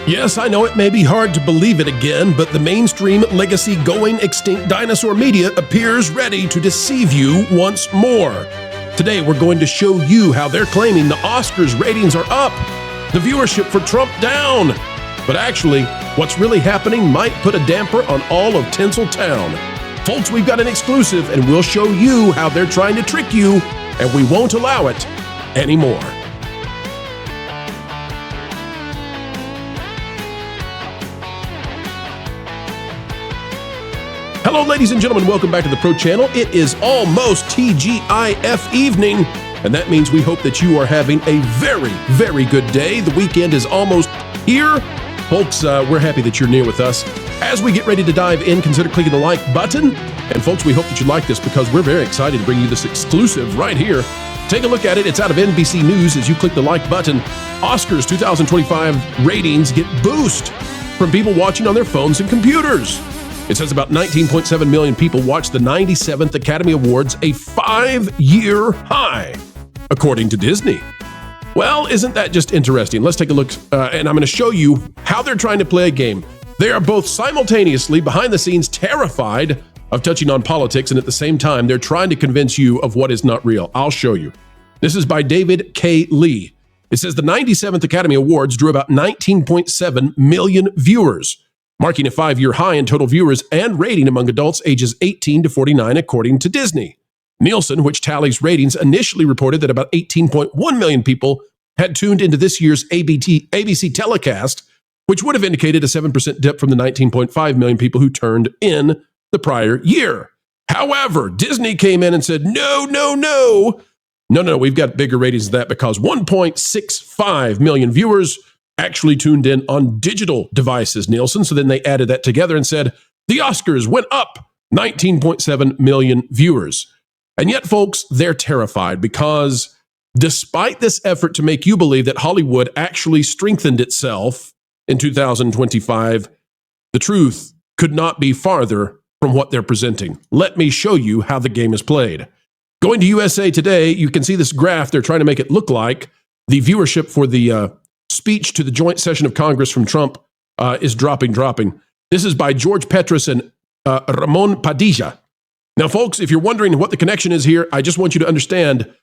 Yes, I know it may be hard to believe it again, but the mainstream legacy going extinct dinosaur media appears ready to deceive you once more. Today, we're going to show you how they're claiming the Oscars ratings are up, the viewership for Trump down. But actually, what's really happening might put a damper on all of Tinseltown. Folks, we've got an exclusive, and we'll show you how they're trying to trick you, and we won't allow it anymore. Hello, ladies and gentlemen. Welcome back to the Pro Channel. It is almost TGIF evening, and that means we hope that you are having a very, very good day. The weekend is almost here. Folks, we're happy that you're near with us. As we get ready to dive in, consider clicking the like button. And folks, we hope that you like this because we're very excited to bring you this exclusive right here. Take a look at it. It's out of NBC News. As you click the like button, Oscars 2025 ratings get boost from people watching on their phones and computers. It says about 19.7 million people watched the 97th Academy Awards, a 5-year high, according to Disney. Well, isn't that just interesting? Let's take a look, and I'm going to show you how they're trying to play a game. They are both simultaneously, behind the scenes, terrified of touching on politics, and at the same time, they're trying to convince you of what is not real. I'll show you. This is by David K. Lee. It says the 97th Academy Awards drew about 19.7 million viewers, marking a 5-year high in total viewers and rating among adults ages 18 to 49, according to Disney. Nielsen, which tallies ratings, initially reported that about 18.1 million people had tuned into this year's ABC telecast, which would have indicated a 7% dip from the 19.5 million people who turned in the prior year. However, Disney came in and said, no, we've got bigger ratings than that because 1.65 million viewers actually tuned in on digital devices, Nielsen. So then they added that together and said, the Oscars went up 19.7 million viewers. And yet, folks, they're terrified because despite this effort to make you believe that Hollywood actually strengthened itself in 2025, the truth could not be farther from what they're presenting. Let me show you how the game is played. Going to USA Today, you can see this graph. They're trying to make it look like the viewership for the speech to the joint session of Congress from Trump is dropping. This is by George Petrus and Ramon Padilla. Now, folks, if you're wondering what the connection is here, I just want you to understand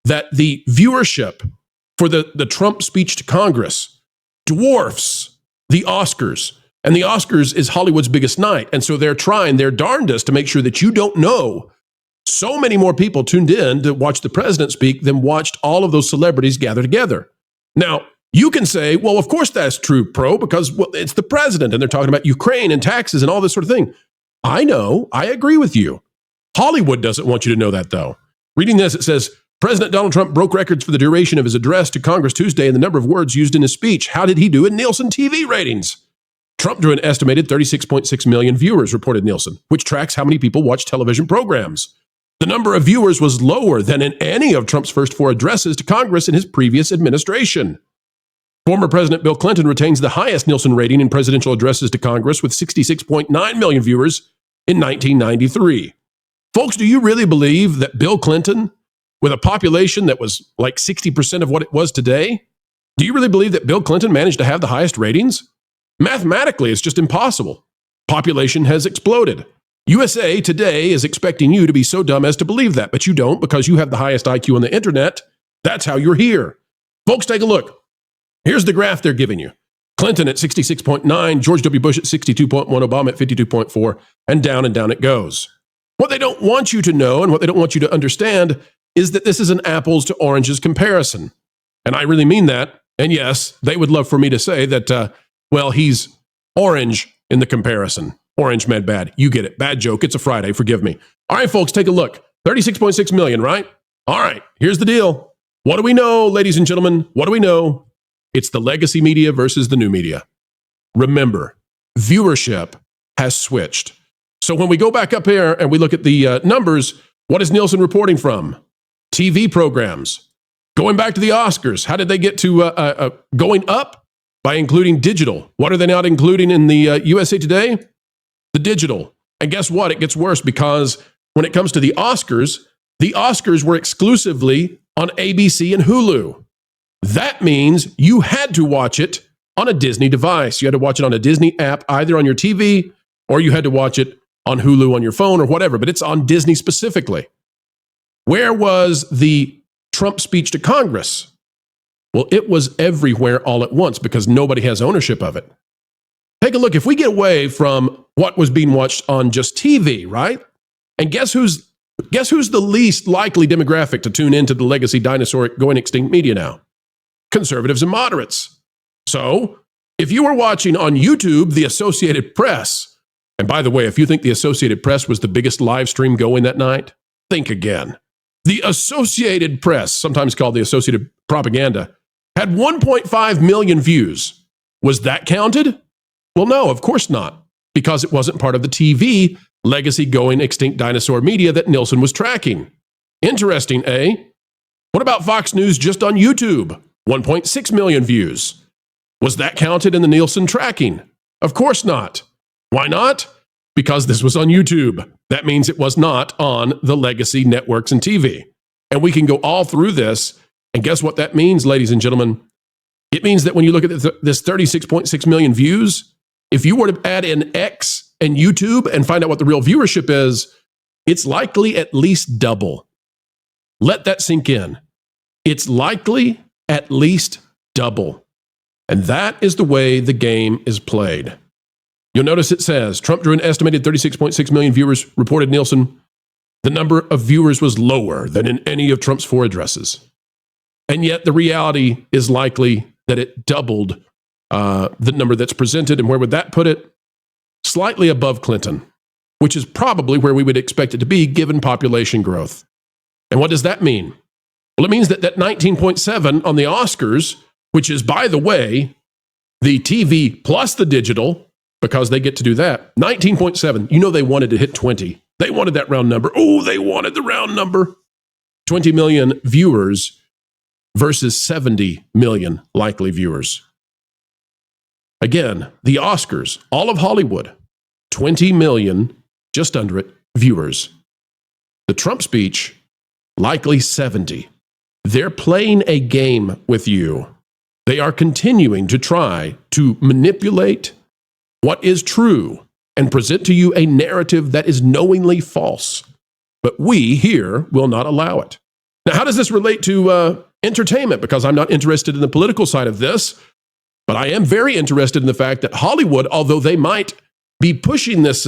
that the viewership for the Trump speech to Congress dwarfs the Oscars. And the Oscars is Hollywood's biggest night. And so they're trying their darndest to make sure that you don't know so many more people tuned in to watch the president speak than watched all of those celebrities gather together. Now, you can say, well, of course that's true, Pro, because it's the president and they're talking about Ukraine and taxes and all this sort of thing. I know, I agree with you. Hollywood doesn't want you to know that, though. Reading this, it says, President Donald Trump broke records for the duration of his address to Congress Tuesday and the number of words used in his speech. How did he do in Nielsen TV ratings? Trump drew an estimated 36.6 million viewers, reported Nielsen, which tracks how many people watch television programs. The number of viewers was lower than in any of Trump's first 4 addresses to Congress in his previous administration. Former President Bill Clinton retains the highest Nielsen rating in presidential addresses to Congress with 66.9 million viewers in 1993. Folks, do you really believe that Bill Clinton, with a population that was like 60% of what it was today, do you really believe that Bill Clinton managed to have the highest ratings? Mathematically, it's just impossible. Population has exploded. USA Today is expecting you to be so dumb as to believe that, but you don't because you have the highest IQ on the internet. That's how you're here. Folks, take a look. Here's the graph they're giving you. Clinton at 66.9, George W. Bush at 62.1, Obama at 52.4, and down it goes. What they don't want you to know and what they don't want you to understand is that this is an apples to oranges comparison. And I really mean that. And yes, they would love for me to say that, he's orange in the comparison. Orange meant bad. You get it. Bad joke. It's a Friday. Forgive me. All right, folks, take a look. 36.6 million, right? All right, here's the deal. What do we know, ladies and gentlemen? What do we know? It's the legacy media versus the new media. Remember, viewership has switched. So when we go back up here and we look at the numbers, what is Nielsen reporting from? TV programs. Going back to the Oscars, how did they get to going up? By including digital. What are they not including in the USA Today? The digital. And guess what? It gets worse because when it comes to the Oscars were exclusively on ABC and Hulu. That means you had to watch it on a Disney device. You had to watch it on a Disney app, either on your TV or you had to watch it on Hulu on your phone or whatever, but it's on Disney specifically. Where was the Trump speech to Congress? Well, it was everywhere all at once because nobody has ownership of it. Take a look. If we get away from what was being watched on just TV, right? And guess who's the least likely demographic to tune into the legacy dinosaur going extinct media now? Conservatives and moderates. So if you were watching on YouTube, the Associated Press, and by the way, if you think the Associated Press was the biggest live stream going that night, think again. The Associated Press, sometimes called the Associated Propaganda, had 1.5 million views. Was that counted? Well, no, of course not, because it wasn't part of the TV legacy going extinct dinosaur media that Nielsen was tracking. Interesting, eh? What about Fox News just on YouTube? 1.6 million views. Was that counted in the Nielsen tracking? Of course not. Why not? Because this was on YouTube. That means it was not on the legacy networks and TV. And we can go all through this. And guess what that means, ladies and gentlemen? It means that when you look at this 36.6 million views, if you were to add in X and YouTube and find out what the real viewership is, it's likely at least double. Let that sink in. It's likely at least double. And that is the way the game is played. You'll notice it says, Trump drew an estimated 36.6 million viewers, reported Nielsen. The number of viewers was lower than in any of Trump's 4 addresses. And yet the reality is likely that it doubled the number that's presented. And where would that put it? Slightly above Clinton, which is probably where we would expect it to be given population growth. And what does that mean? Well, it means that 19.7 on the Oscars, which is, by the way, the TV plus the digital, because they get to do that, 19.7, you know they wanted to hit 20. They wanted that round number. Oh, they wanted the round number. 20 million viewers versus 70 million likely viewers. Again, the Oscars, all of Hollywood, 20 million, just under it, viewers. The Trump speech, likely 70. They're playing a game with you. They are continuing to try to manipulate what is true and present to you a narrative that is knowingly false. But we here will not allow it. Now, how does this relate to entertainment? Because I'm not interested in the political side of this, but I am very interested in the fact that Hollywood, although they might be pushing this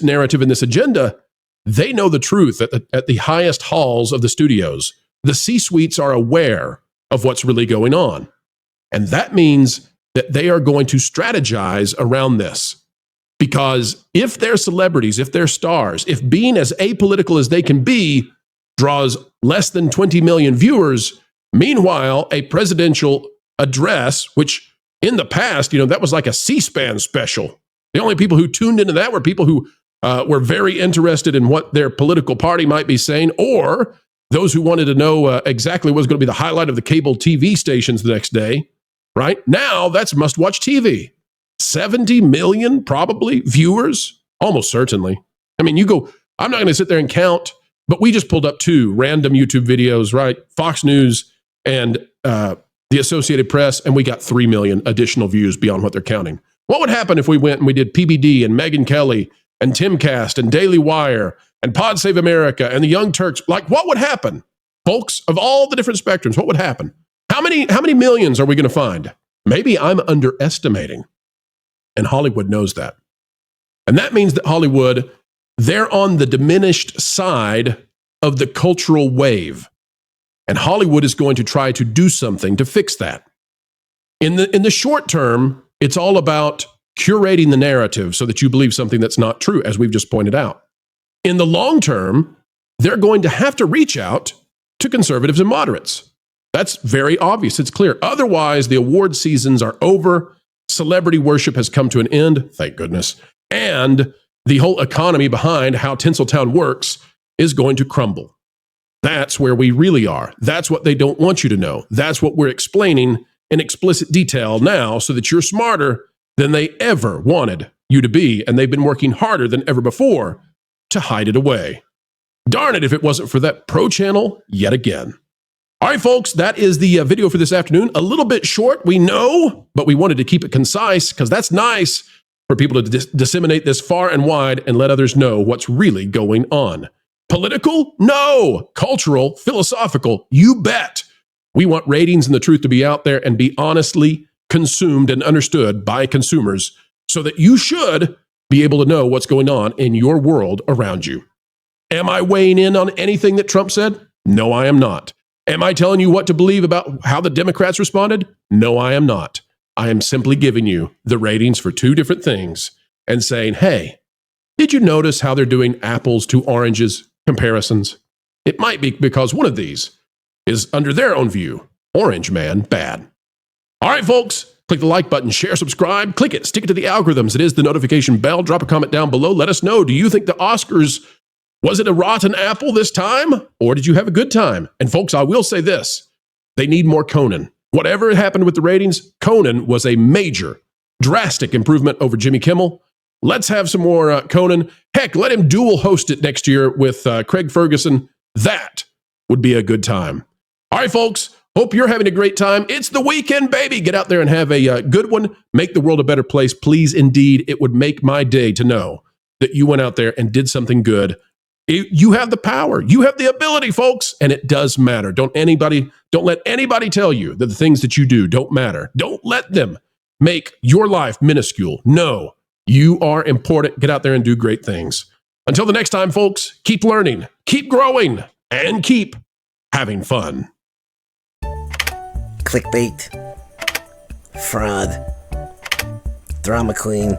narrative and this agenda, they know the truth at the highest halls of the studios. The C-suites are aware of what's really going on. And that means that they are going to strategize around this. Because if they're celebrities, if they're stars, if being as apolitical as they can be draws less than 20 million viewers, meanwhile, a presidential address, which in the past, that was like a C-SPAN special. The only people who tuned into that were people who were very interested in what their political party might be saying, or those who wanted to know exactly what was going to be the highlight of the cable TV stations the next day, right? Now, that's must-watch TV. 70 million, probably, viewers? Almost certainly. I mean, I'm not going to sit there and count, but we just pulled up 2 random YouTube videos, right? Fox News and the Associated Press, and we got 3 million additional views beyond what they're counting. What would happen if we went and we did PBD and Megyn Kelly and Timcast and Daily Wire and Pod Save America and the Young Turks? Like, what would happen? Folks, of all the different spectrums, what would happen? How many millions are we going to find? Maybe I'm underestimating. And Hollywood knows that. And that means that Hollywood, they're on the diminished side of the cultural wave. And Hollywood is going to try to do something to fix that. In the short term, it's all about curating the narrative so that you believe something that's not true, as we've just pointed out. In the long term, they're going to have to reach out to conservatives and moderates. That's very obvious. It's clear. Otherwise, the award seasons are over. Celebrity worship has come to an end, thank goodness. And the whole economy behind how Tinseltown works is going to crumble. That's where we really are. That's what they don't want you to know. That's what we're explaining in explicit detail now so that you're smarter than they ever wanted you to be. And they've been working harder than ever before to hide it away. Darn it if it wasn't for that Pro Channel yet again. All right, folks, that is the video for this afternoon. A little bit short, we know, but we wanted to keep it concise because that's nice for people to disseminate this far and wide and let others know what's really going on. Political? No. Cultural? Philosophical? You bet. We want ratings and the truth to be out there and be honestly consumed and understood by consumers so that you should be able to know what's going on in your world around you. Am I weighing in on anything that Trump said? No, I am not. Am I telling you what to believe about how the Democrats responded? No, I am not. I am simply giving you the ratings for two different things and saying, hey, did you notice how they're doing apples to oranges comparisons? It might be because one of these is, under their own view, orange man bad. All right, folks, click the like button, share, subscribe, click it, stick it to the algorithms. It is the notification bell. Drop a comment down below. Let us know, do you think the Oscars, was it a rotten apple this time, or did you have a good time? And folks, I will say this, they need more Conan. Whatever happened with the ratings, Conan was a major, drastic improvement over Jimmy Kimmel. Let's have some more Conan. Heck, let him dual host it next year with Craig Ferguson. That would be a good time. All right, folks, hope you're having a great time. It's the weekend, baby. Get out there and have a good one. Make the world a better place. Please, indeed, it would make my day to know that you went out there and did something good. You have the power. You have the ability, folks, and it does matter. Don't let anybody tell you that the things that you do don't matter. Don't let them make your life minuscule. No, you are important. Get out there and do great things. Until the next time, folks, keep learning, keep growing, and keep having fun. Clickbait, fraud, drama queen.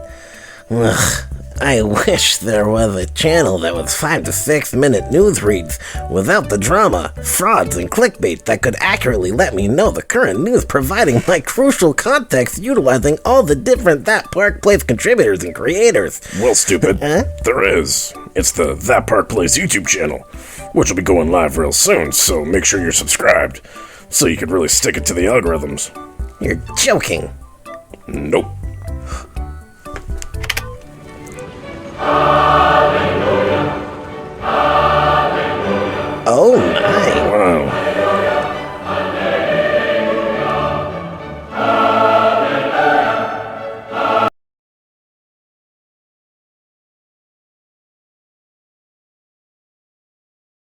Ugh. I wish there was a channel that was 5 to 6 minute news reads without the drama, frauds, and clickbait that could accurately let me know the current news, providing my crucial context utilizing all the different That Park Place contributors and creators. Well, stupid, there is. It's the That Park Place YouTube channel, which will be going live real soon, so make sure you're subscribed so you can really stick it to the algorithms. You're joking. Nope.